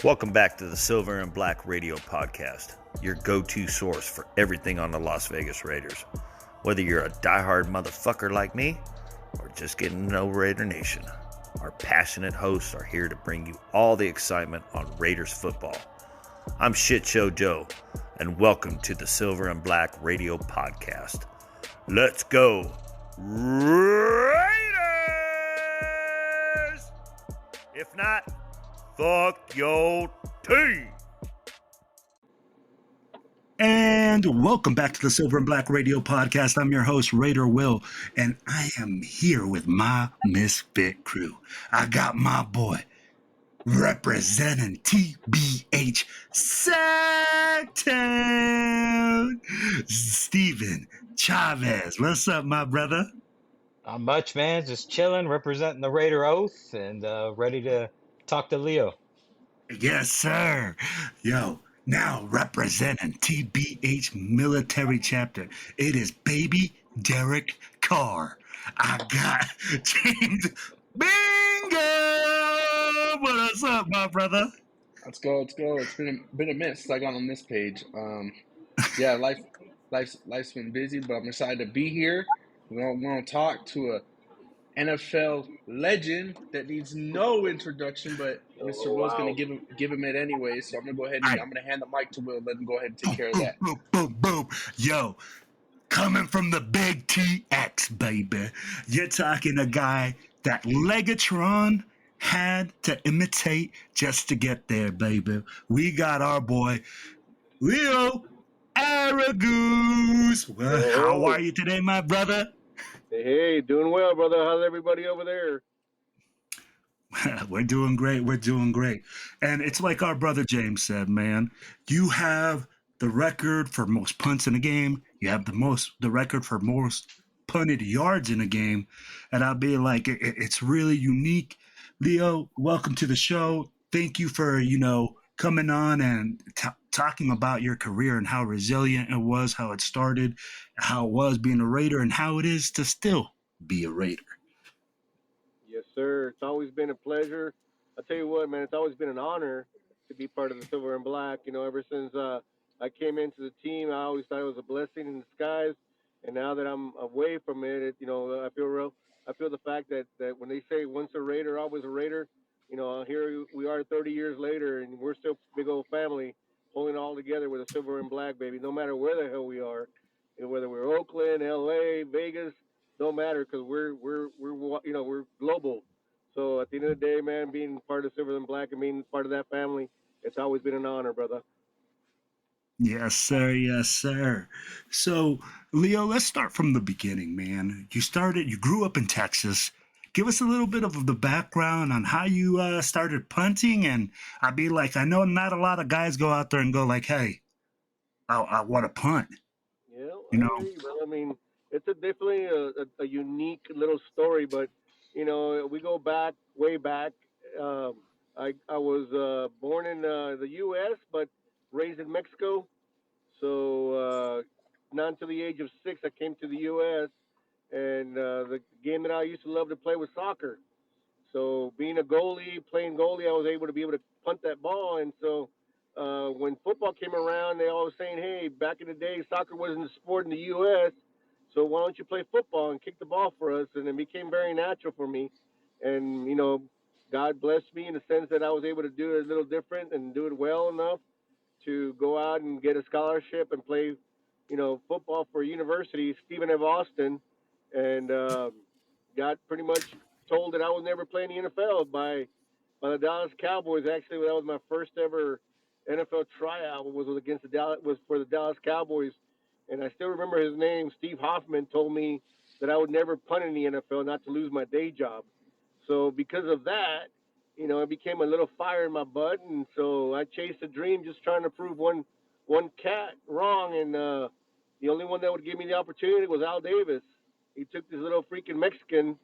Welcome back to the Silver and Black Radio Podcast, your go-to source for everything on the Las Vegas Raiders. Whether you're a diehard motherfucker like me, or just getting to know Raider Nation, our passionate hosts are here to bring you all the excitement on Raiders football. I'm Shit Show Joe, and welcome to the Silver and Black Radio Podcast. Let's go, Raiders! If not, fuck your team. And welcome back to the Silver and Black Radio Podcast. I'm your host, Raider Will, and I am here with my misfit crew. I got my boy representing TBH Sacktown, Steven Chavez. What's up, my brother? Not much, man. Just chilling, representing the Raider Oath, and ready to talk to Leo. Yes, sir. Yo, now representing TBH Military Chapter, it is baby Derek Carr. I got James Bingo. What's up, my brother? Let's go. It's been a minute since I got on this page. Yeah, life's been busy, but I'm excited to be here. We're gonna talk to a NFL legend that needs no introduction, but Mr. Will's gonna give him it anyway. So I'm gonna go ahead and I'm gonna hand the mic to Will. Let him go ahead and take care of that. Boom. Yo, coming from the big TX, baby. You're talking a guy that Legatron had to imitate just to get there, baby. We got our boy, Leo Araguz. Well, how are you today, my brother? Hey, doing well, brother. How's everybody over there? We're doing great. And it's like our brother James said, man, you have the record for most punts in a game. You have the record for most punted yards in a game. And I'll be like, it's really unique. Leo, welcome to the show. Thank you for, coming on and talking about your career and how resilient it was, how it started, how it was being a Raider, and how it is to still be a Raider. Yes, sir. It's always been a pleasure. I'll tell you what, man, it's always been an honor to be part of the Silver and Black. Ever since I came into the team, I always thought it was a blessing in disguise. And now that I'm away from it, I feel the fact that when they say once a Raider, always a Raider, here we are 30 years later, and we're still a big old family holding it all together with a Silver and Black, baby, no matter where the hell we are, whether we're Oakland, LA, Vegas, don't matter, because we're global. So at the end of the day, man, being part of Silver and Black and being part of that family, it's always been an honor, brother. Yes, sir. So, Leo, let's start from the beginning, man. You grew up in Texas. Give us a little bit of the background on how you started punting. And I'd be like, I know not a lot of guys go out there and go like, hey, I want to punt. Yeah, I mean, it's definitely a unique little story, but, we go way back. I was born in the U.S., but raised in Mexico. So not until the age of 6, I came to the U.S., and the game that I used to love to play was soccer. So playing goalie, I was able to punt that ball. And so when football came around, they all were saying, hey, back in the day, soccer wasn't a sport in the U.S., so why don't you play football and kick the ball for us? And it became very natural for me. And, God blessed me in the sense that I was able to do it a little different and do it well enough to go out and get a scholarship and play, football for university, Stephen F. Austin, and got pretty much told that I would never play in the NFL by the Dallas Cowboys. Actually, that was my first ever NFL tryout. Was for the Dallas Cowboys, and I still remember his name. Steve Hoffman told me that I would never punt in the NFL, not to lose my day job. So because of that, it became a little fire in my butt, and so I chased a dream, just trying to prove one cat wrong. And the only one that would give me the opportunity was Al Davis. He took this little freaking Mexican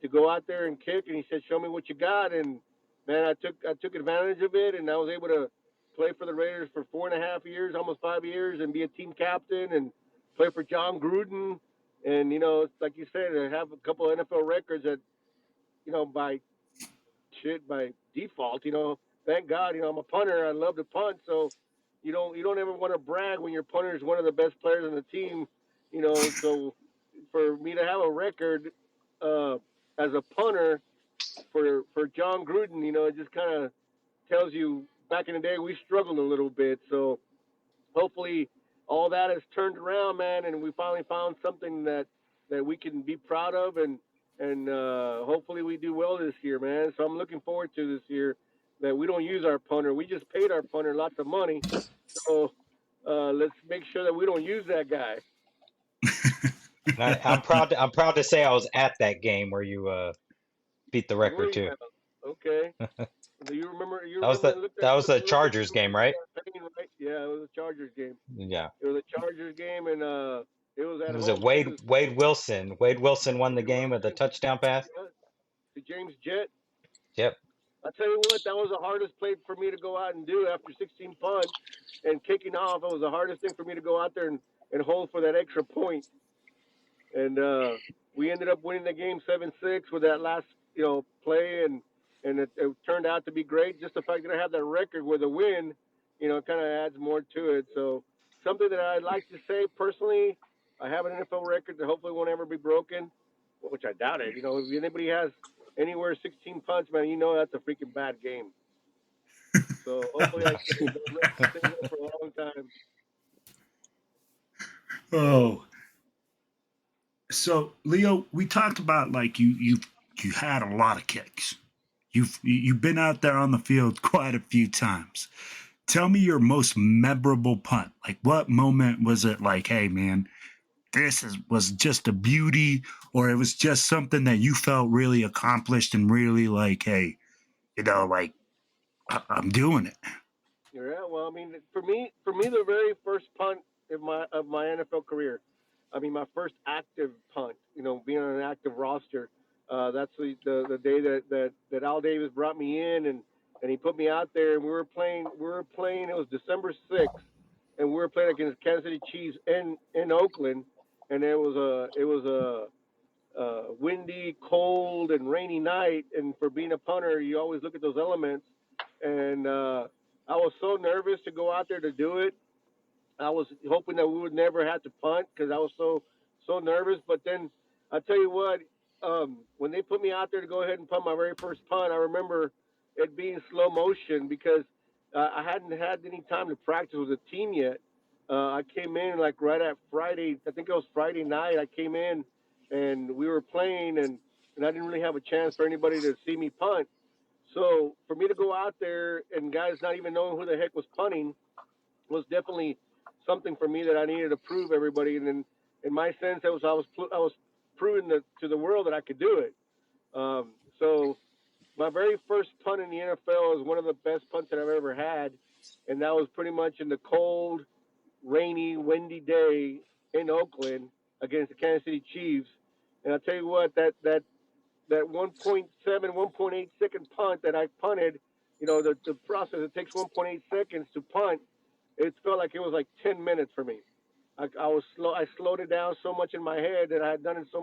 to go out there and kick, and he said, "Show me what you got." And man, I took advantage of it, and I was able to play for the Raiders for 4.5 years, almost 5 years, and be a team captain and play for John Gruden. And like you said, I have a couple of NFL records that by default, thank God, I'm a punter. I love to punt, so you don't ever want to brag when your punter is one of the best players on the team. So for me to have a record uh, as a punter for John Gruden, it just kind of tells you back in the day we struggled a little bit. So hopefully all that has turned around, man, and we finally found something that we can be proud of, and hopefully we do well this year, man. So I'm looking forward to this year that we don't use our punter. We just paid our punter lots of money, so let's make sure that we don't use that guy. I'm proud to say I was at that game where you beat the record too. Okay. Do you remember? That was the Chargers game, right? Right? Yeah, it was a Chargers game. Yeah. It was a Chargers game, and it was at Was home it too. Wade Wilson? Wade Wilson won the game with a touchdown pass. To James Jett. Yep. I tell you what, that was the hardest play for me to go out and do after 16 punts and kicking off. It was the hardest thing for me to go out there and hold for that extra point. And we ended up winning the game 7-6 with that last play, and it turned out to be great. Just the fact that I have that record with a win, kind of adds more to it. So something that I'd like to say personally, I have an NFL record that hopefully won't ever be broken, which I doubt it. If anybody has anywhere 16 punts, man, that's a freaking bad game. So hopefully I can stay for a long time. Oh. So Leo, we talked about like you had a lot of kicks. You've been out there on the field quite a few times. Tell me your most memorable punt. Like what moment was it like, hey man, was just a beauty, or it was just something that you felt really accomplished and really like, hey, like I'm doing it. Yeah, well, I mean, for me, the very first punt of my NFL career, I mean, my first active punt, being on an active roster. That's the day that Al Davis brought me in and he put me out there, and we were playing. It was December 6th, and we were playing against Kansas City Chiefs in Oakland, and it was a windy, cold, and rainy night. And for being a punter, you always look at those elements. And I was so nervous to go out there to do it. I was hoping that we would never have to punt because I was so nervous. But then I tell you what, when they put me out there to go ahead and punt my very first punt, I remember it being slow motion because I hadn't had any time to practice with the team yet. I came in like right at Friday. I think it was Friday night. I came in and we were playing, and I didn't really have a chance for anybody to see me punt. So for me to go out there and guys not even knowing who the heck was punting was definitely something for me that I needed to prove everybody. And then in my sense, I was proving to the world that I could do it. So my very first punt in the NFL is one of the best punts that I've ever had, and that was pretty much in the cold, rainy, windy day in Oakland against the Kansas City Chiefs. And I'll tell you what, that 1.7, 1.8 second punt that I punted, the process, it takes 1.8 seconds to punt. It felt like it was like 10 minutes for me. I slowed it down so much in my head that I had done it so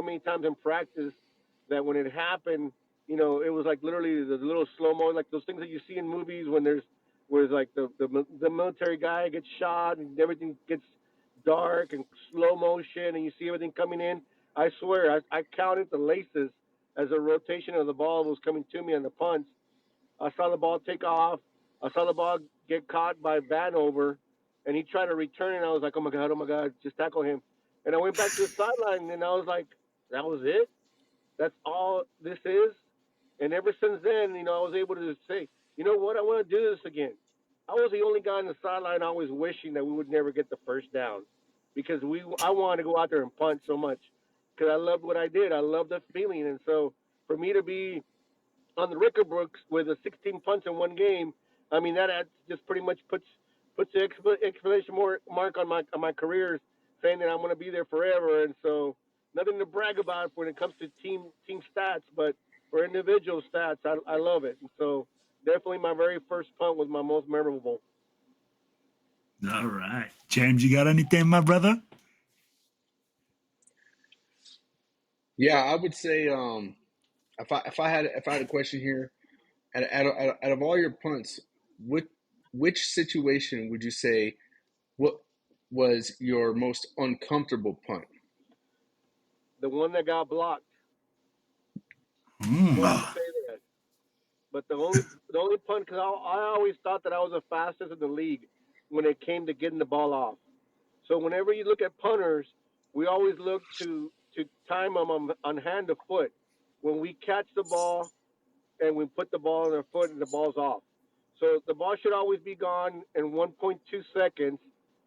many times in practice that when it happened, it was like literally the little slow-mo, like those things that you see in movies where it's like the military guy gets shot and everything gets dark and slow motion and you see everything coming in. I swear, I counted the laces as the rotation of the ball was coming to me on the punts. I saw the ball take off. I saw the ball get caught by Vanover, and he tried to return it. And I was like, oh my God, just tackle him. And I went back to the sideline, and I was like, that was it? That's all this is? And ever since then, I was able to say, you know what, I want to do this again. I was the only guy on the sideline always wishing that we would never get the first down because I wanted to go out there and punt so much because I loved what I did. I loved the feeling. And so for me to be on the record books with a 16 punts in one game, I mean, that just pretty much puts the exclamation mark on my career, saying that I'm going to be there forever. And so nothing to brag about when it comes to team stats, but for individual stats, I love it. And so definitely my very first punt was my most memorable. All right. James, you got anything, my brother? Yeah, I would say if I had a question here, out of all your punts, which situation would you say what was your most uncomfortable punt? The one that got blocked. Mm. Funny you say that. But the only punt, because I always thought that I was the fastest in the league when it came to getting the ball off. So whenever you look at punters, we always look to time them on hand to foot. When we catch the ball and we put the ball on their foot and the ball's off. So the ball should always be gone in 1.2 seconds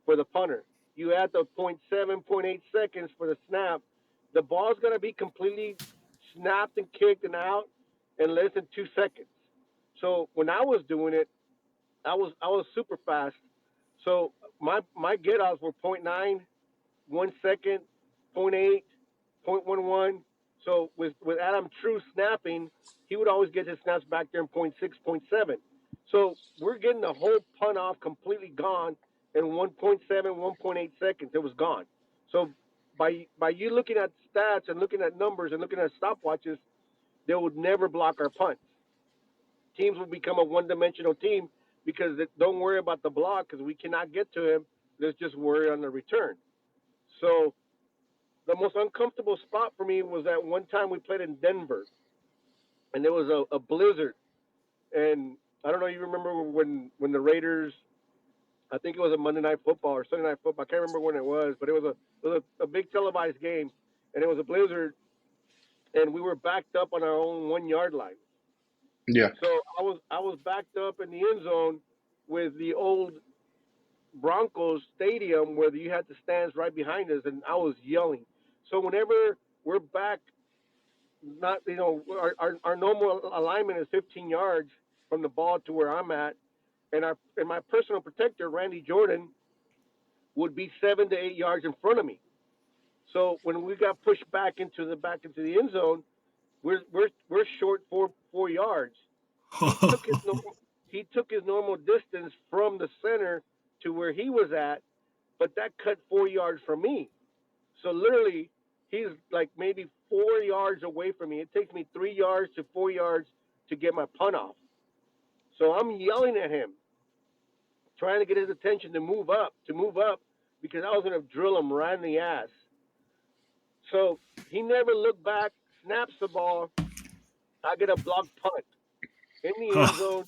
for the punter. You add the 0.7, 0.8 seconds for the snap, the ball's going to be completely snapped and kicked and out in less than 2 seconds. So when I was doing it, I was super fast. So my get offs were zero point 0.9, 1 second, zero point 0.8, 0.11. So with Adam True snapping, he would always get his snaps back there in 0.6, 0.7. So we're getting the whole punt off completely gone in 1.7, 1.8 seconds. It was gone. So by you looking at stats and looking at numbers and looking at stopwatches, they would never block our punts. Teams will become a one-dimensional team because they don't worry about the block because we cannot get to him. Let's just worry on the return. So the most uncomfortable spot for me was that one time we played in Denver, and there was a blizzard. And I don't know, you remember when the Raiders, I think it was a Monday Night Football or Sunday Night Football. I can't remember when it was, but it was a big televised game, and it was a blizzard, and we were backed up on our own 1 yard line. Yeah. So I was backed up in the end zone with the old Broncos stadium where you had the stands right behind us, and I was yelling. So whenever we're back, not our normal alignment is 15 yards from the ball to where I'm at, and my personal protector Randy Jordan would be 7 to 8 yards in front of me. So when we got pushed back into the end zone, we're short 4 yards. He took his normal distance from the center to where he was at, but that cut 4 yards from me. So literally, he's like maybe 4 yards away from me. It takes me 3 yards to 4 yards to get my punt off. So I'm yelling at him, trying to get his attention to move up, because I was going to drill him right in the ass. So he never looked back, snaps the ball. I get a blocked punt in the end zone.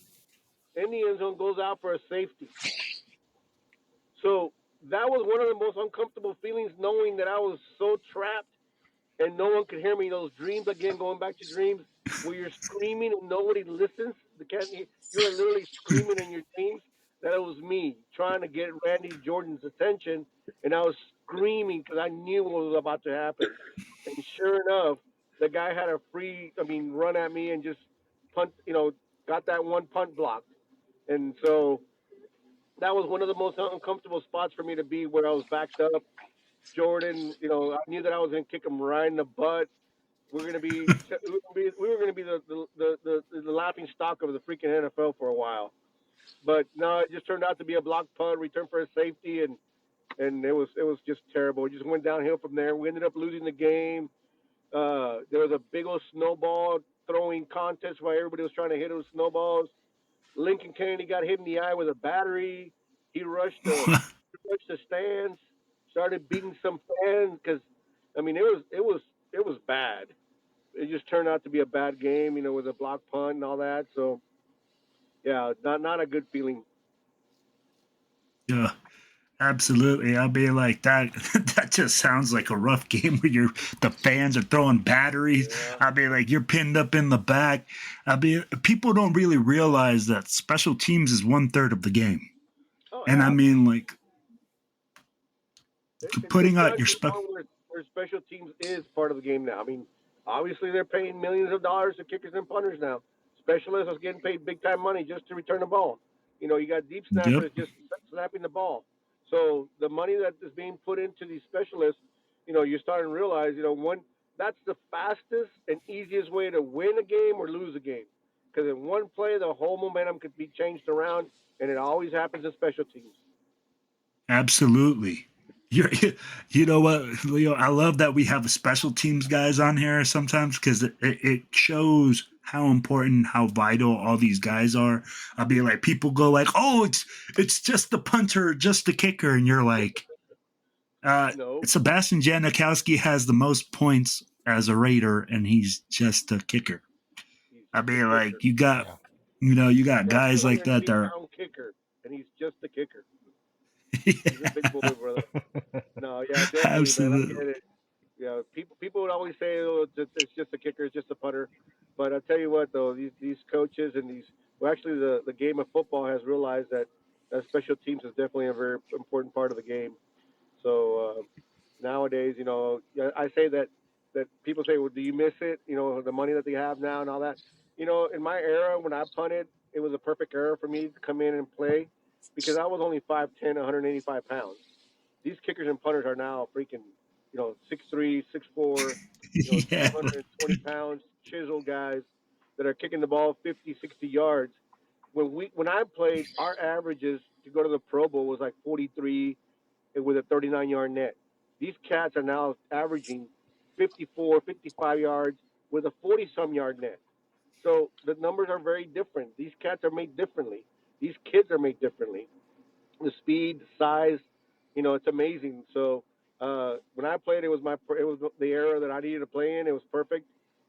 In the end zone, goes out for a safety. So that was one of the most uncomfortable feelings, knowing that I was so trapped and no one could hear me. Those dreams, again, going back to dreams, where you're screaming and nobody listens. You're literally screaming in your dreams. That it was me trying to get Randy Jordan's attention, and I was screaming because I knew what was about to happen. And sure enough, the guy had a run at me and just punt, got that one punt blocked. And so that was one of the most uncomfortable spots for me to be, where I was backed up. Jordan, I knew that I was going to kick him right in the butt. We were going to be the laughing stock of the freaking NFL for a while. But no, it just turned out to be a block punt, return for a safety, and it was just terrible. It just went downhill from there. We ended up losing the game. There was a big old snowball throwing contest where everybody was trying to hit it with snowballs. Lincoln Kennedy got hit in the eye with a battery. He rushed the stands, started beating some fans because, it was bad. It just turned out to be a bad game, with a block punt and all that. So, yeah, not a good feeling. Yeah, absolutely. I'll be like that. That just sounds like a rough game where the fans are throwing batteries. Yeah. I'll be like, you're pinned up in the back. People don't really realize that special teams is 1/3 of the game. Oh, And yeah. Putting out your where special teams is part of the game now. Obviously they're paying millions of dollars to kickers and punters now. Specialists are getting paid big time money just to return the ball. You got deep snappers just snapping the ball. So the money that is being put into these specialists, you're starting to realize, that's the fastest and easiest way to win a game or lose a game. Because in one play, the whole momentum could be changed around, and it always happens in special teams. Absolutely. You know what, Leo? I love that we have special teams guys on here sometimes because it shows how important, how vital all these guys are. I'll be like, people go like, "Oh, it's just the punter, just the kicker," and you're like, No, Sebastian Janikowski has the most points as a Raider, and he's just a kicker. he's I just a mean, like kicker. Yeah. you He's got a guys like that. That 280-pound kicker, and he's just a kicker. He's a yeah, big boy, brother. No, yeah, definitely, man. I absolutely. get it. Yeah, people would always say, "Oh, it's just a kicker, it's just a punter." But I tell you what, though, these coaches and well, actually, the game of football has realized that special teams is definitely a very important part of the game. So nowadays, yeah, I say that people say, "Well, do you miss it? The money that they have now and all that." In my era when I punted, it was a perfect era for me to come in and play because I was only 5'10", 185 pounds. These kickers and punters are now freaking, 6'3", 6'4", Yeah, 220 pounds, chiseled guys that are kicking the ball 50, 60 yards. When I played, our averages to go to the Pro Bowl was like 43 with a 39-yard net. These cats are now averaging 54, 55 yards with a 40-some yard net. So the numbers are very different. These cats are made differently. These kids are made differently. The speed, the size, it's amazing. So when I played, it was the era that I needed to play in. It was perfect.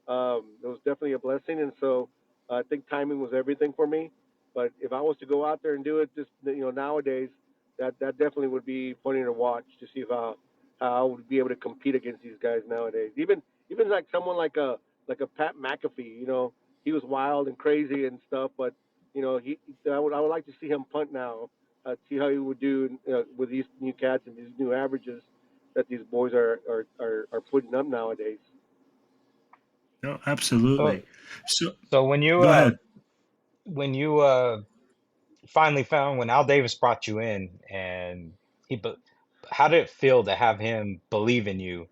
It was definitely a blessing, and so I think timing was everything for me. But if I was to go out there and do it, just nowadays, that definitely would be funny to watch to see how I would be able to compete against these guys nowadays. Even like someone like a Pat McAfee, he was wild and crazy and stuff, but I would like to see him punt now, see how he would do with these new cats and these new averages that these boys are putting up nowadays. no, So absolutely. So so when you go ahead. when you finally found when Al Davis brought you in and he be- how did it feel to have him believe in you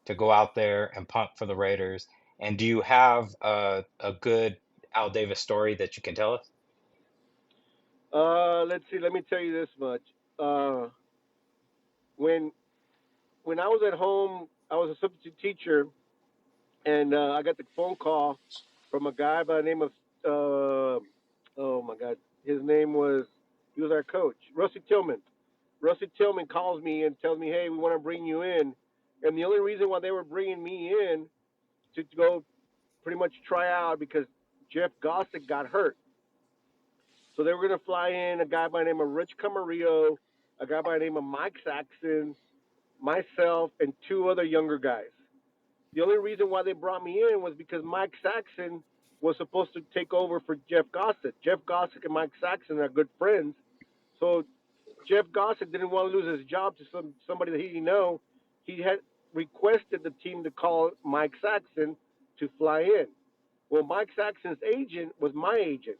to go out there and punt for the Raiders? And do you have a good Al Davis story that you can tell us? Let's see. Let me tell you this much. Uh, when when I was at home, I was a substitute teacher, and I got the phone call from a guy by the name of oh my God, his name was he was our coach, Rusty Tillman. Rusty Tillman calls me and tells me, "Hey, we want to bring you in," and the only reason why they were bringing me in to go pretty much try out because Jeff Gossick got hurt. So they were going to fly in a guy by the name of Rich Camarillo, a guy by the name of Mike Saxon, myself, and two other younger guys. The only reason why they brought me in was because Mike Saxon was supposed to take over for Jeff Gossick. Jeff Gossick and Mike Saxon are good friends. So Jeff Gossick didn't want to lose his job to somebody that he didn't know. He had requested the team to call Mike Saxon to fly in. Well, Mike Saxon's agent was my agent.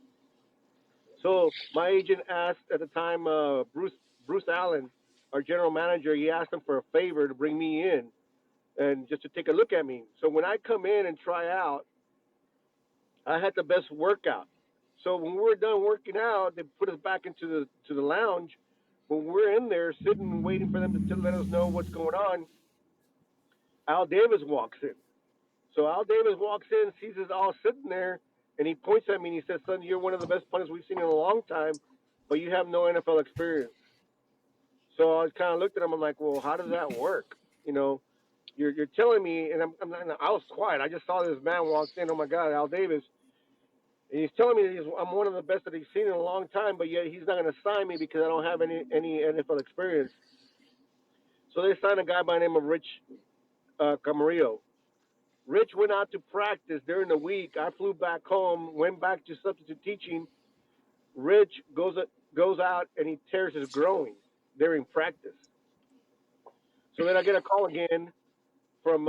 So my agent asked at the time, Bruce Allen, our general manager, he asked him for a favor to bring me in and just to take a look at me. So when I come in and try out, I had the best workout. So when we were done working out, they put us back into the lounge. When we're in there sitting and waiting for them to let us know what's going on, Al Davis walks in. So Al Davis walks in, sees us all sitting there, and he points at me and he says, "Son, you're one of the best punters we've seen in a long time, but you have no NFL experience." So I kind of looked at him. I'm like, "Well, how does that work? You know, you're telling me," and I was quiet. I just saw this man walk in. Oh my God, Al Davis. And he's telling me that I'm one of the best that he's seen in a long time, but yet he's not going to sign me because I don't have any NFL experience. So they signed a guy by the name of Rich Camarillo. Rich went out to practice during the week. I flew back home, went back to substitute teaching. Rich goes out and he tears his groin during practice. So then I get a call again from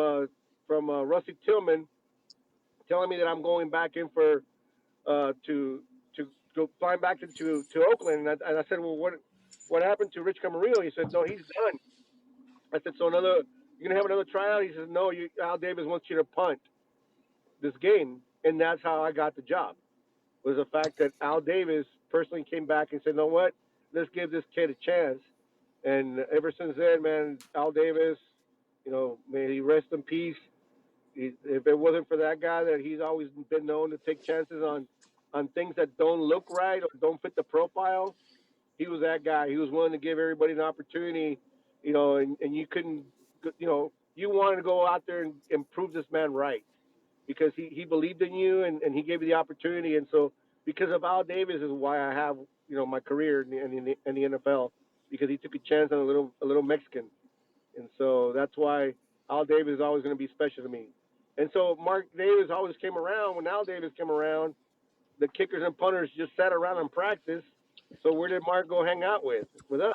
Rusty Tillman telling me that I'm going back in for to go flying back to Oakland. And I said, "Well, what happened to Rich Camarillo?" He said, "No, he's done." I said, "So you're gonna have another tryout?" He says, "No, Al Davis wants you to punt this game," and that's how I got the job. Was the fact that Al Davis personally came back and said, "You know what? Let's give this kid a chance." And ever since then, man, Al Davis, may he rest in peace. If it wasn't for that guy, that he's always been known to take chances on things that don't look right or don't fit the profile. He was that guy. He was willing to give everybody an opportunity, and you couldn't, you wanted to go out there and prove this man right because he believed in you and he gave you the opportunity. And so, because of Al Davis is why I have my career in the NFL, because he took a chance on a little Mexican, and so that's why Al Davis is always going to be special to me. And so Mark Davis always came around. When Al Davis came around, the kickers and punters just sat around and practice. So where did Mark go hang out with us?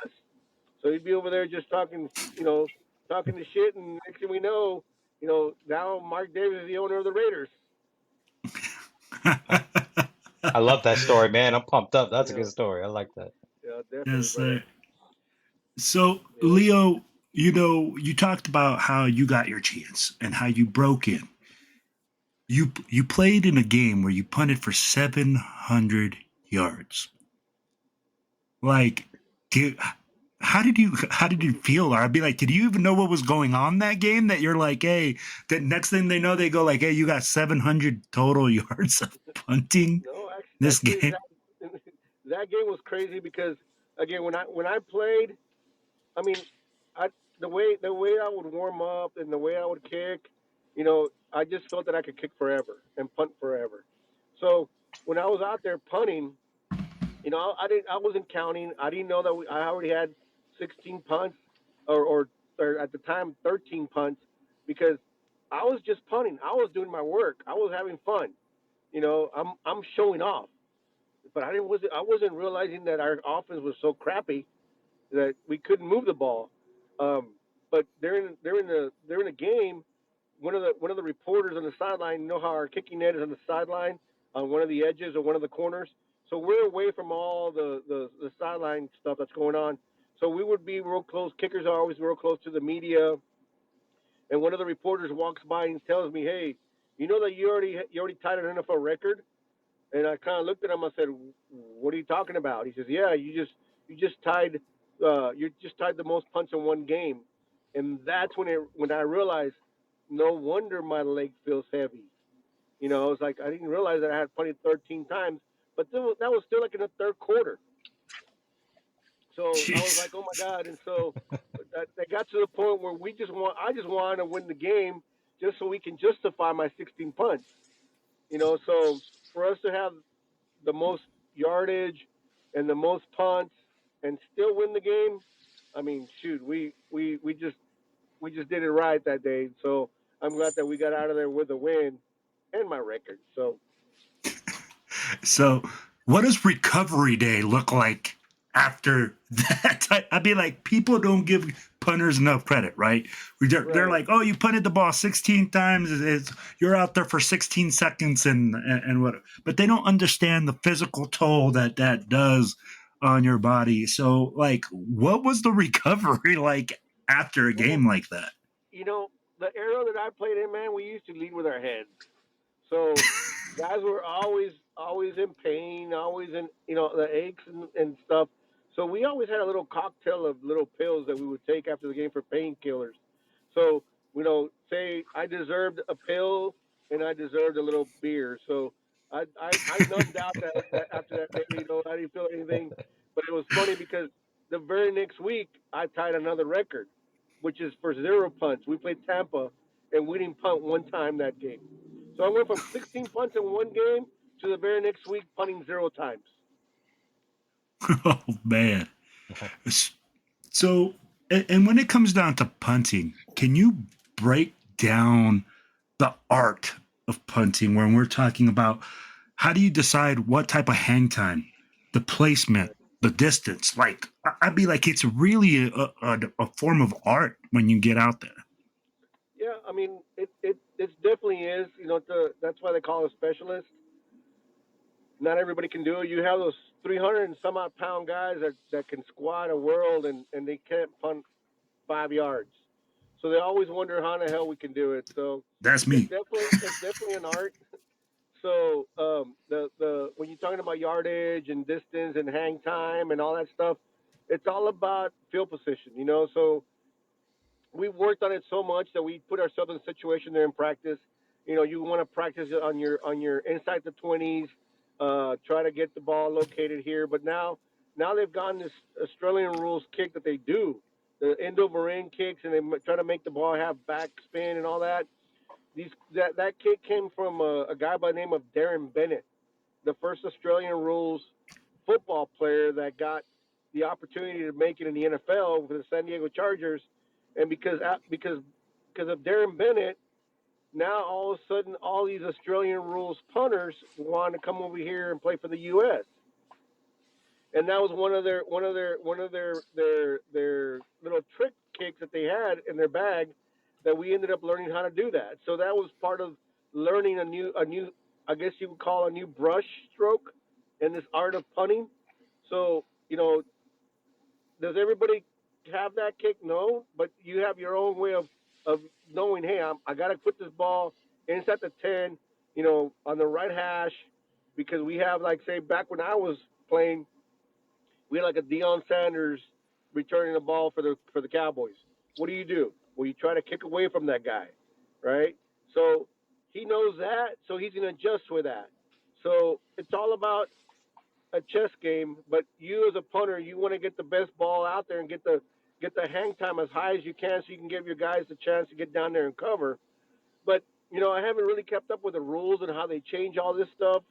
So he'd be over there just talking to shit, and next thing we know, now Mark Davis is the owner of the Raiders. I love that story, man. I'm pumped up. That's a Yeah, good story. I like that. yeah, definitely, Yes, brother. sir. So, Yeah. Leo, you talked about how you got your chance and how you broke in. You played in a game where you punted for 700 yards. Like, how did you feel? Or I'd be like, did you even know what was going on that game? That you're like, hey, that next thing they know, they go like, hey, you got 700 total yards of punting No, this actually, game. that game was crazy because again, when I played, I mean, I the way I would warm up and the way I would kick, I just felt that I could kick forever and punt forever. So when I was out there punting, I wasn't counting. I didn't know that I already had 16 punts, or at the time 13 punts, because I was just punting. I was doing my work. I was having fun. I'm showing off, but I wasn't realizing that our offense was so crappy that we couldn't move the ball. Um, but during the game, one of the reporters on the sideline, how our kicking net is on the sideline, on one of the edges or one of the corners. So we're away from all the sideline stuff that's going on. So we would be real close. Kickers are always real close to the media. And one of the reporters walks by and tells me, "Hey, you know that you already tied an NFL record?" And I kind of looked at him. I said, "What are you talking about?" He says, "Yeah, you just tied the most punts in one game." And that's when I realized, no wonder my leg feels heavy. I was like, I didn't realize that I had punted 13 times, but that was still like in the third quarter. So I was Jeez. like, oh my god! And so that got to the point where I just wanted to win the game just so we can justify my 16 punts. So for us to have the most yardage and the most punts and still win the game, I mean, shoot, we just did it right that day. So I'm glad that we got out of there with a win and my record. So So, what does recovery day look like after that? I'd be like, people don't give punters enough credit, right? They're right. like, oh, you punted the ball 16 times. You're out there for 16 seconds and what? But they don't understand the physical toll that does on your body. So, like, what was the recovery like after a Well, game like that? you know, the era that I played in, man, we used to lead with our heads. So guys were always in pain, always in the aches and stuff. So we always had a little cocktail of little pills that we would take after the game for painkillers. So say I deserved a pill and I deserved a little beer. So I numbed out that after that day. I didn't feel anything, but it was funny because the very next week I tied another record, which is for 0 punts. We played Tampa and we didn't punt one time that game. So I went from 16 punts in one game to the very next week punting 0 times. Oh man. So, and when it comes down to punting, can you break down the art of punting when we're talking about how do you decide what type of hang time, the placement, Right. the distance? Like, I'd be like, it's really a form of art when you get out there. Yeah, I mean it definitely is. That's why they call it a specialist. Not everybody can do it. You have those 300 and some odd pound guys that can squat a world and they can't punt 5 yards. So they always wonder how in the hell we can do it. So That's it's me. definitely an art. So the when you're talking about yardage and distance and hang time and all that stuff, it's all about field position. So we worked on it so much that we put ourselves in a situation there in practice You want to practice it on your inside the 20s, try to get the ball located here. But now they've gone this Australian rules kick that they do, the end over end kicks, and they try to make the ball have backspin and all that. That kick came from a guy by the name of Darren Bennett, the first Australian rules football player that got the opportunity to make it in the NFL for the San Diego Chargers, and because of Darren Bennett, now all of a sudden all these Australian rules punters want to come over here and play for the U.S. And that was one of their little trick kicks that they had in their bag that we ended up learning how to do that. So that was part of learning a new I guess you would call a new brush stroke in this art of punting. So does everybody have that kick? No, but you have your own way of knowing. Hey, I got to put this ball inside the 10, on the right hash, because we have, like, say back when I was playing, we had like a Deion Sanders returning the ball for the Cowboys. What do? Well, you try to kick away from that guy, right? So he knows that, so he's going to adjust with that. So it's all about a chess game, but you as a punter, you want to get the best ball out there and get the hang time as high as you can, so you can give your guys the chance to get down there and cover. But I haven't really kept up with the rules and how they change all this stuff,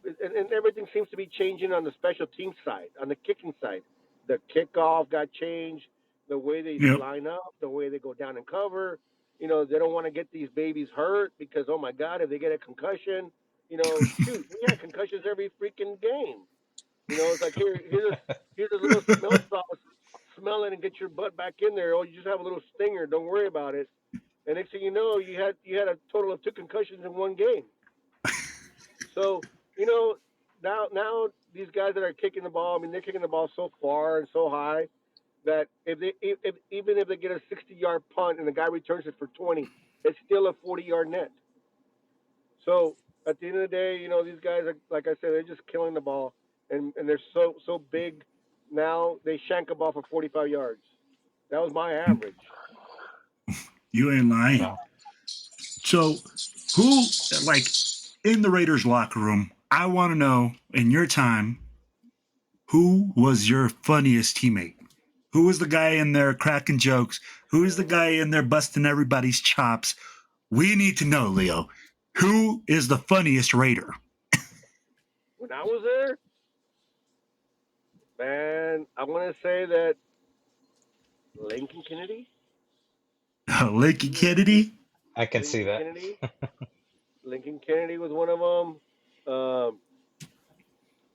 and everything seems to be changing on the special team side, on the kicking side. The kickoff got changed, the way they Yep. line up, the way they go down and cover. They don't want to get these babies hurt because, oh my God, if they get a concussion, shoot, we had concussions every freaking game. It's like here's a little smell sauce, smell it and get your butt back in there. Oh, you just have a little stinger. Don't worry about it. And next thing you know, you had a total of 2 concussions in one game. So now these guys that are kicking the ball, I mean, they're kicking the ball so far and so high that even if they get a 60-yard punt and the guy returns it for 20, it's still a 40-yard net. So at the end of the day, these guys are, like I said, they're just killing the ball, and they're so big. Now they shank a ball for 45 yards. That was my average. You ain't lying. Wow. So, who, like, in the Raiders locker room, I want to know, in your time, who was your funniest teammate? Who was the guy in there cracking jokes? Who is the guy in there busting everybody's chops? We need to know, Leo. Who is the funniest Raider? When I was there, man, I want to say that Lincoln Kennedy. Lincoln Kennedy? I can see that. Kennedy. Lincoln Kennedy was one of them.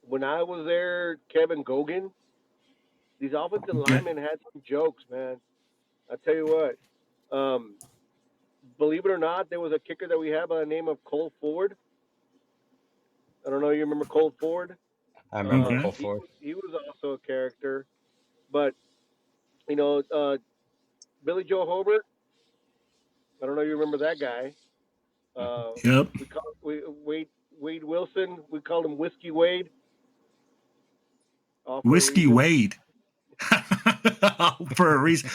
When I was there, Kevin Gogan. These offensive linemen had some jokes, man. I tell you what. Believe it or not, there was a kicker that we had by the name of Cole Ford. I don't know if you remember Cole Ford. I remember Okay. Cole Ford. He was also a character. But, Billy Joe Hobart, I don't know if you remember that guy. Yep. Wade Wilson, we called him Whiskey Wade. Whiskey Wade. For a reason.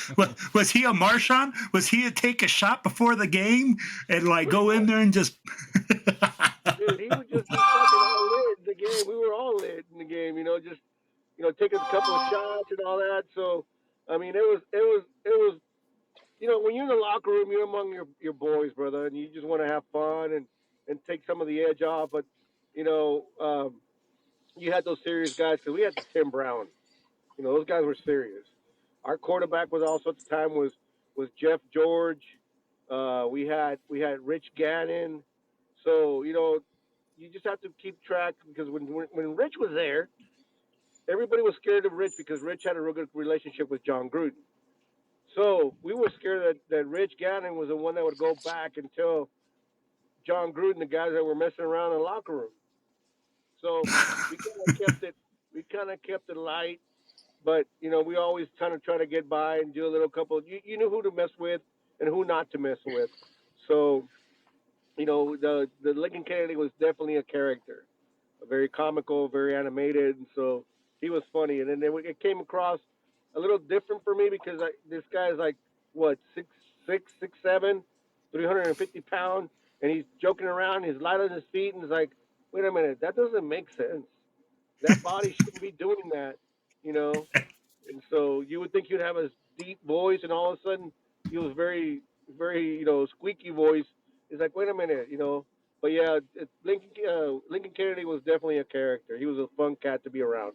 Was he a Marshawn? Was he to take a shot before the game and go in there and just? Dude, he was just fucking all lit in the game. We were all lit in the game, just taking a couple of shots and all that. So, I mean, it was when you're in the locker room, you're among your boys, brother, and you just want to have fun and take some of the edge off. But you had those serious guys, because we had the Tim Brown. Those guys were serious. Our quarterback was also at the time was Jeff George. We had Rich Gannon. So you just have to keep track, because when Rich was there, everybody was scared of Rich because Rich had a real good relationship with John Gruden. So we were scared that Rich Gannon was the one that would go back and tell John Gruden the guys that were messing around in the locker room. So we kind of kept it light. But, we always kind of try to get by and do a little couple. You knew who to mess with and who not to mess with. So, the Lincoln Kennedy was definitely a character, very comical, very animated. And so he was funny. And then it came across a little different for me because this guy's like, what, 6'6", 6'7", 350 pounds. and he's joking around. He's light on his feet, and he's like, "Wait a minute, that doesn't make sense. That body shouldn't be doing that, you know." And so you would think you'd have a deep voice, and all of a sudden he was very, very, squeaky voice. He's like, "Wait a minute, you know." But yeah, Lincoln Kennedy was definitely a character. He was a fun cat to be around.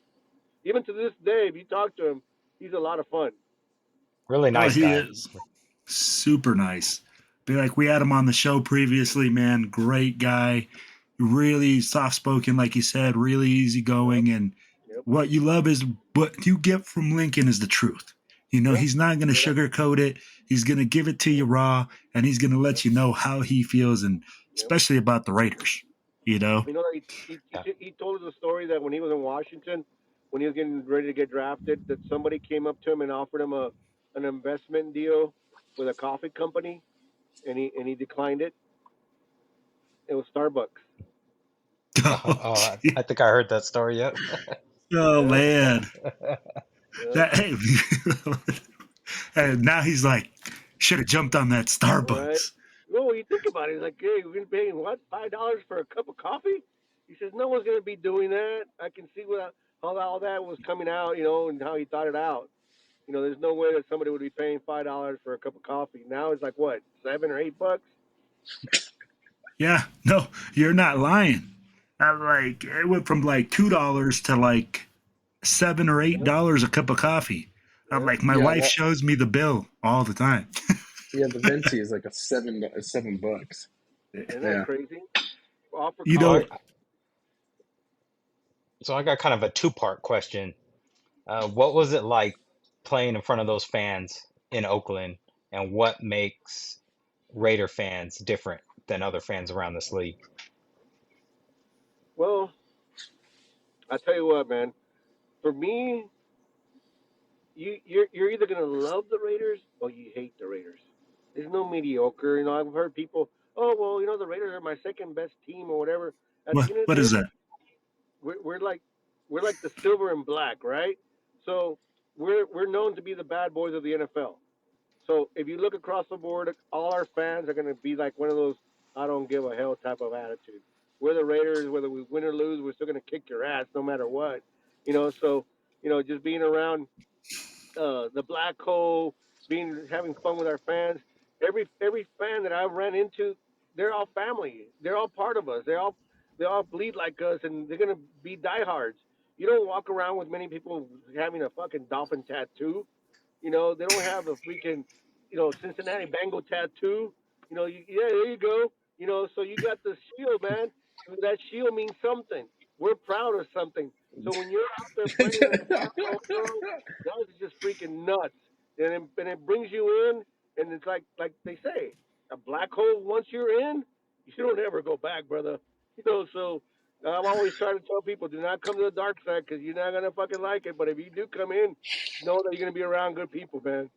Even to this day, if you talk to him, he's a lot of fun. Really Oh, nice he guy. is super nice. Be like, we had him on the show previously, man. Great guy, really soft spoken, like you said, really Yep. easygoing. And Yep. what you love is what you get from Lincoln is the truth. You know, Yeah. he's not going to Straight up. sugarcoat it. He's going to give it to you raw, and he's going to let Yep. you know how he feels, and Yep. especially about the Raiders. You know, You know, Yeah. he told us a story that when he was in Washington, when he was getting ready to get drafted, that somebody came up to him and offered him an investment deal with a coffee company, and he declined it. It was Starbucks. oh, I think I heard that story. Yep. oh Yeah, man, yeah. that hey, and now he's like, should have jumped on that Right. Starbucks. Well, when you think about it, it's like, hey, we're gonna pay what, $5 for a cup of coffee? He says no one's gonna be doing that. I can see how all that was coming out, and how he thought it out. There's no way that somebody would be paying $5 for a cup of coffee. Now it's like what, $7 or $8? Yeah, no, you're not lying. I like it went from like $2 to like $7 or Yeah, $8 a cup of coffee. I'm yeah. like, my Yeah, wife shows me the bill all the time. yeah. The venti is like $7. Isn't that Yeah. crazy? All for You So know, coffee. I got kind of a two-part question. What was it like playing in front of those fans in Oakland, and what makes Raider fans different than other fans around this league? Well, I tell you what, man. For me, you're either gonna love the Raiders or you hate the Raiders. There's no mediocre. I've heard people, oh well, the Raiders are my second best team or whatever. At the end of what the is day, that? we're like the silver and black, right? So we're known to be the bad boys of the NFL. So if you look across the board, all our fans are going to be like one of those "I don't give a hell" type of attitude. We're the Raiders, whether we win or lose, we're still going to kick your ass no matter what. So just being around the black hole, having fun with our fans. Every fan that I ran into, they're all family. They're all part of us. They all bleed like us, and they're gonna be diehards. You don't walk around with many people having a fucking dolphin tattoo. They don't have a freaking, Cincinnati Bengal tattoo. Yeah, there you go. So you got the shield, man. That shield means something. We're proud of something. So when you're out there playing in the black hole, bro, that is just freaking nuts. And it brings you in, and it's like they say, a black hole. Once you're in, you don't ever go back, brother. So I'm always trying to tell people, do not come to the dark side because you're not gonna fucking like it. But if you do come in, know that you're gonna be around good people, man.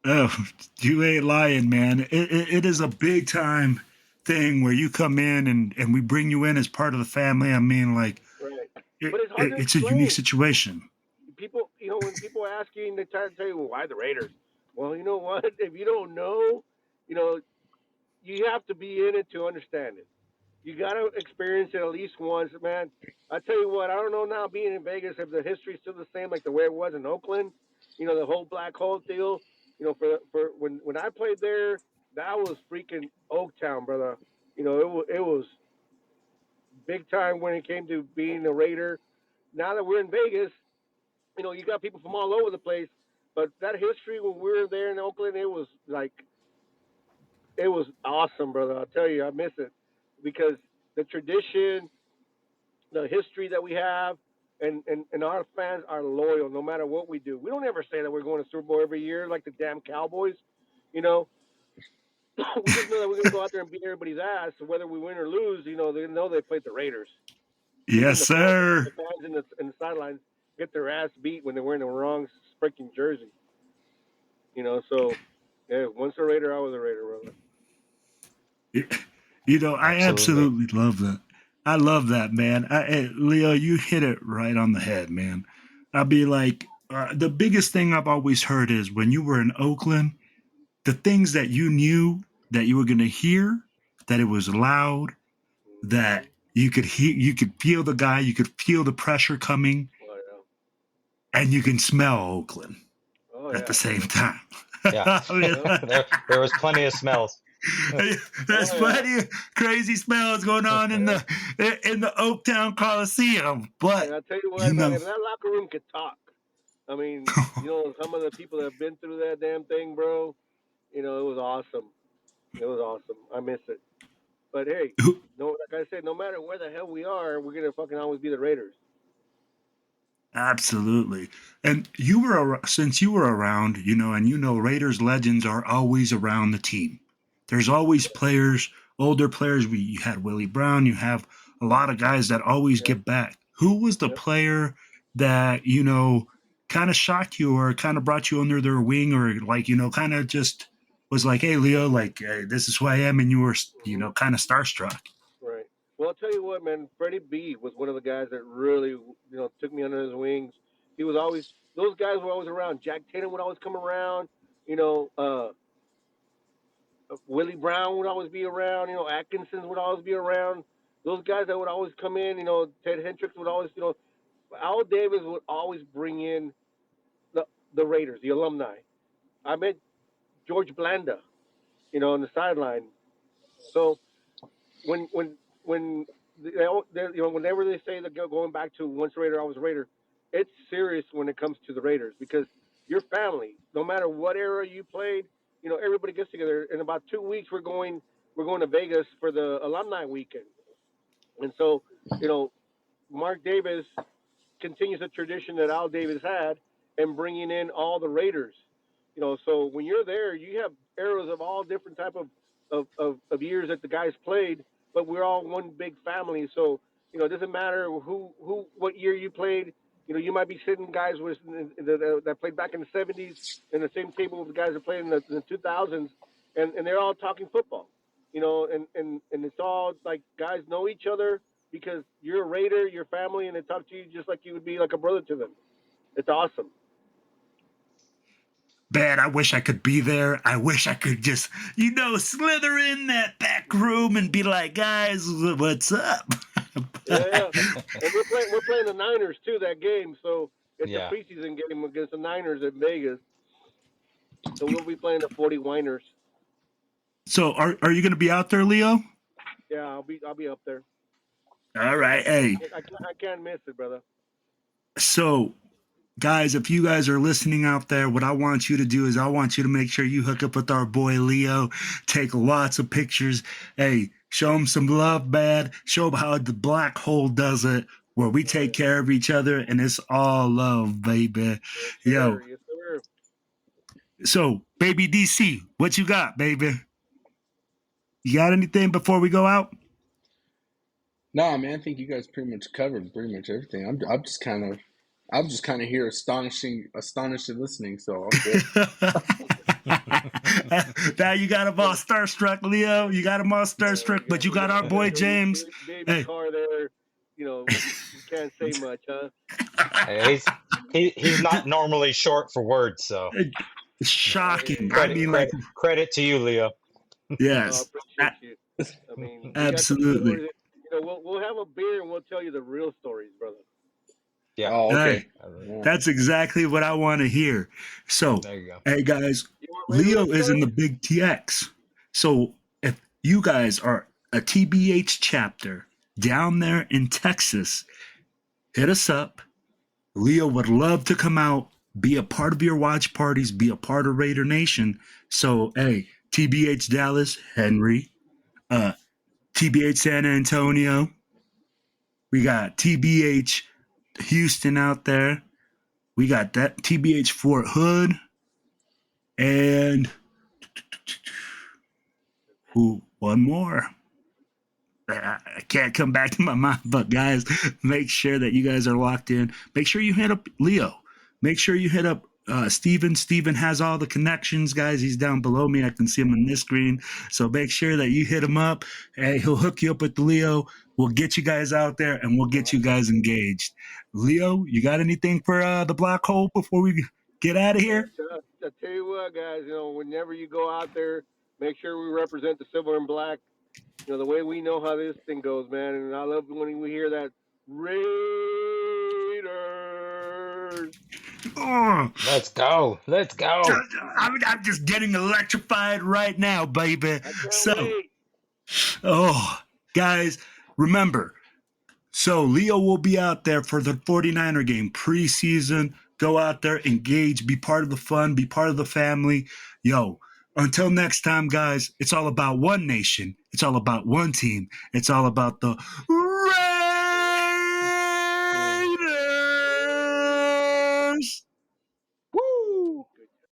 Oh, you ain't lying, man. It is a big time thing where you come in and we bring you in as part of the family. I mean, like, Right. But it's hard to it's a unique explain. situation. People, when people ask you and they try to tell you, well, why the Raiders? Well, you know what? If you don't know, you know, you have to be in it to understand it. You got to experience it at least once, man. I tell you what, I don't know now being in Vegas if the history's still the same like the way it was in Oakland. The whole black hole deal. For when I played there, that was freaking Oaktown, brother. It was big time when it came to being a Raider. Now that we're in Vegas, you got people from all over the place. But that history when we were there in Oakland, it was like it was awesome, brother. I'll tell you, I miss it because the tradition, the history that we have, and our fans are loyal no matter what we do. We don't ever say that we're going to Super Bowl every year like the damn Cowboys. You know, we just know that we're going to go out there and beat everybody's ass, whether we win or lose. They know they played the Raiders. Even Yes, the sir. fans in the sidelines get their ass beat when they're wearing the wrong freaking jersey. So yeah, once a Raider, I was a Raider, brother. You know, I Absolutely. absolutely love that. I love that, man. Leo, you hit it right on the head, man. I'll be like, the biggest thing I've always heard is when you were in Oakland, the things that you knew that you were going to hear, that it was loud, that you could feel the guy, you could feel the pressure coming, and you can smell Oakland at the same time. Yeah. There was plenty of smells. There's plenty of crazy smells going on in the Oaktown Coliseum. But and I'll tell you what, man, if that locker room could talk, I mean, some of the people that have been through that damn thing, bro, it was awesome. It was awesome. I miss it. But hey, like I said, no matter where the hell we are, we're gonna fucking always be the Raiders. Absolutely. And since you were around, and Raiders legends are always around the team. There's always players, older players. You had Willie Brown. You have a lot of guys that always get back. Who was the player that, kind of shocked you or kind of brought you under their wing or kind of just was like, hey, Leo, hey, this is who I am. And you were, kind of starstruck. Right. Well, I'll tell you what, man, Freddie B was one of the guys that really, took me under his wings. He was always, those guys were always around. Jack Tatum would always come around, Willie Brown would always be around, Atkinson would always be around. Those guys that would always come in, Ted Hendricks would always, Al Davis would always bring in the Raiders, the alumni. I met George Blanda, on the sideline. So whenever they say that going back to once a Raider, always a Raider, it's serious when it comes to the Raiders because your family, no matter what era you played, everybody gets together. In about 2 weeks, we're going to Vegas for the alumni weekend, and so Mark Davis continues a tradition that Al Davis had, and bringing in all the Raiders. So when you're there, you have eras of all different type of years that the guys played, but we're all one big family. So it doesn't matter what year you played. You might be sitting guys that played back in the 70s in the same table with the guys that played in the 2000s, and they're all talking football. And it's all like guys know each other because you're a Raider, your family, and they talk to you just like you would be like a brother to them. It's awesome. Man, I wish I could be there. I wish I could just, slither in that back room and be like, guys, what's up? Yeah. And we're playing the Niners too that game, so it's a preseason game against the Niners in Vegas. So we'll be playing the 40 Winers. So are you going to be out there, Leo? Yeah, I'll be up there. All right, hey. I can't miss it, brother. So, guys, if you guys are listening out there, what I want you to do is I want you to make sure you hook up with our boy Leo, take lots of pictures. Hey, show him some love, man. Show him how the Black Hole does it, where we take care of each other, and it's all love, baby. Yes, Yo. Yes, sir. So, baby DC, what you got, baby? You got anything before we go out? No, man, I think you guys pretty much covered pretty much everything. I'm just kind of here astonished listening, so I'm good. Now you got him all starstruck, Leo. You got him all starstruck, but you got our boy James. Baby car there, you can't say much, huh? Hey, he's not normally short for words, so it's shocking. Credit to you, Leo. Yes, I appreciate you. I mean, absolutely. We'll have a beer and we'll tell you the real stories, brother. Yeah. Oh, okay. Hey, that's exactly what I want to hear. So, there you go. Hey guys, Leo is in the Big TX. So if you guys are a TBH chapter down there in Texas, hit us up. Leo would love to come out, be a part of your watch parties, be a part of Raider Nation. So, hey, TBH Dallas, Henry, TBH San Antonio. We got TBH Houston out there. We got that TBH Fort Hood. And one more. I can't come back to my mind, but guys, make sure that you guys are locked in. Make sure you hit up Leo. Make sure you hit up Steven. Steven has all the connections, guys. He's down below me. I can see him on this screen. So make sure that you hit him up. Hey, he'll hook you up with Leo. We'll get you guys out there, and we'll get you guys engaged. Leo, you got anything for the Black Hole before we get out of here? I tell you what, guys, whenever you go out there, make sure we represent the silver and black. You know, the way we know how this thing goes, man. And I love when we hear that Raiders. Oh, Let's go. Let's go. I'm just getting electrified right now, baby. I can't So, wait. guys, remember, so Leo will be out there for the 49er game preseason. Go out there, engage, be part of the fun, be part of the family. Yo, until next time, guys, it's all about one nation. It's all about one team. It's all about the